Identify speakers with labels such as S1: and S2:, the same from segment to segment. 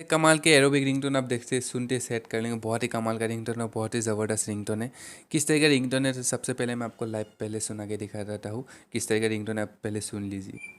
S1: कमाल के aerobic ringtone आप देखते सुनते सेट कर लेंगे। बहुत ही कमाल का रिंगटोन है, बहुत ही ज़बरदस्त रिंगटोन है। किस तरह का रिंगटोन है तो सबसे पहले मैं आपको लाइव पहले सुना के दिखा देता हूँ किस तरह का रिंगटोन है, आप पहले सुन लीजिए।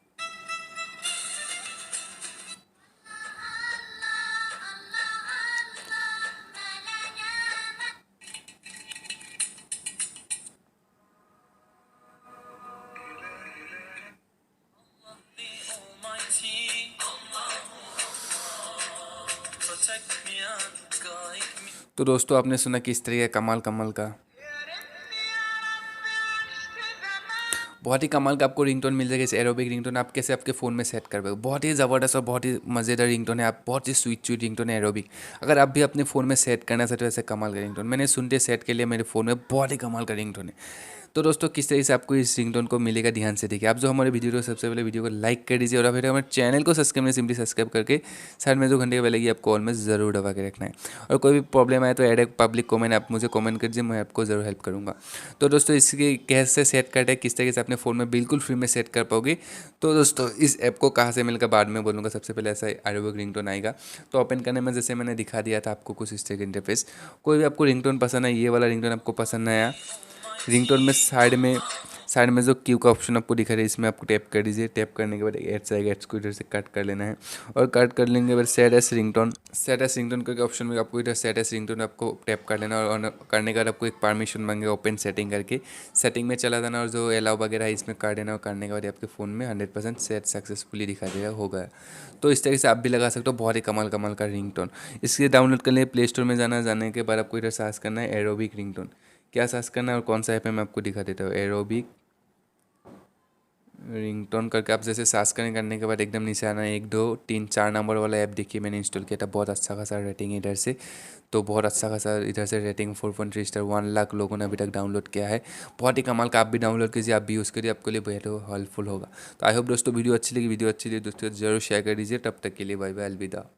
S1: तो दोस्तों आपने सुना किस तरह का कमाल कमाल का, बहुत ही कमाल का आपको रिंगटोन मिल जाएगा। इस एरोबिक रिंगटोन आप कैसे आपके फ़ोन में सेट कर पाओगे। बहुत ही ज़बरदस्त और बहुत ही मज़ेदार रिंगटोन है। आप बहुत ही स्वीट स्वीट रिंगटोन है एरोबिक। अगर आप भी अपने फ़ोन में सेट करना चाहते हो ऐसे कमाल का रिंगटोन, मैंने सुनते सेट के लिए मेरे फ़ोन में बहुत ही कमाल का रिंगटोन है। तो दोस्तों किस तरीके से आपको इस रिंगटोन को मिलेगा, ध्यान से देखिए। आप जो हमारे वीडियो को सबसे पहले वीडियो को लाइक कर दीजिए और फिर हमारे चैनल को सब्सक्राइब नहीं, सिंपली सब्सक्राइब करके साइड में जो घंटे का बेल आएगी आपको ऑल में ज़रूर दबा के रखना है। और कोई भी प्रॉब्लम आए तो ऐड पब्लिक कमेंट आप मुझे कमेंट कर दीजिए, मैं आपको ज़रूर हेल्प करूँगा। तो दोस्तों इसके कैसे सेट करते हैं, किस तरीके से अपने फ़ोन में बिल्कुल फ्री में सेट कर पाओगे। तो दोस्तों इस ऐप को कहाँ से मिलेगा बाद में बोलूँगा। सबसे पहले ऐसा अरेबिक रिंगटोन आएगा तो ओपन करने में जैसे मैंने दिखा दिया था आपको कुछ इस तरह का इंटरफेस। कोई भी आपको रिंगटोन पसंद है, ये वाला रिंगटोन आपको पसंद आया, रिंगटोन में साइड में जो क्यू का ऑप्शन आपको दिखा रहा है इसमें आपको टैप कर दीजिए। टैप करने के बाद एड्स आएगा, एड्स को इधर से कट कर लेना है और कट कर लेंगे बाद सेट एस रिंगटोन करके ऑप्शन में आपको इधर सेट एस रिंगटोन आपको टैप कर लेना और करने के बाद आपको एक परमिशन मांगेगा ओपन सेटिंग करके। सेटिंग में चला जाना और जो अलाउ वगैरह है इसमें कर देना और करने के बाद आपके फ़ोन में 100% सेट सक्सेसफुली दिखा देगा होगा। तो इस तरीके से आप भी लगा सकते हो बहुत ही कमाल कमाल का रिंगटोन। इसके डाउनलोड करने प्ले स्टोर में जाने के बाद आपको इधर सर्च करना है एरोबिक रिंगटोन। क्या सर्च करना है और कौन सा ऐप है मैं आपको दिखा देता हूँ। एरोबिक रिंगटोन करके आप जैसे सर्च करने के बाद एकदम नीचे आना है, 1 2 3 4 नंबर वाला ऐप देखिए मैंने इंस्टॉल किया था। बहुत अच्छा खासा रेटिंग है इधर से, तो बहुत अच्छा खासा इधर से रेटिंग 4.3 स्टार, 1 लाख लोगों ने अभी तक डाउनलोड किया है। बहुत ही कमाल का, आप भी डाउनलोड कीजिए, आप भी यूज़ करिए, आपके लिए बहुत हेल्पफुल होगा। तो आई होप दोस्तों वीडियो अच्छी लगी दोस्तों जरूर शेयर कर दीजिए। तब तक के लिए बाय बाय, अलविदा।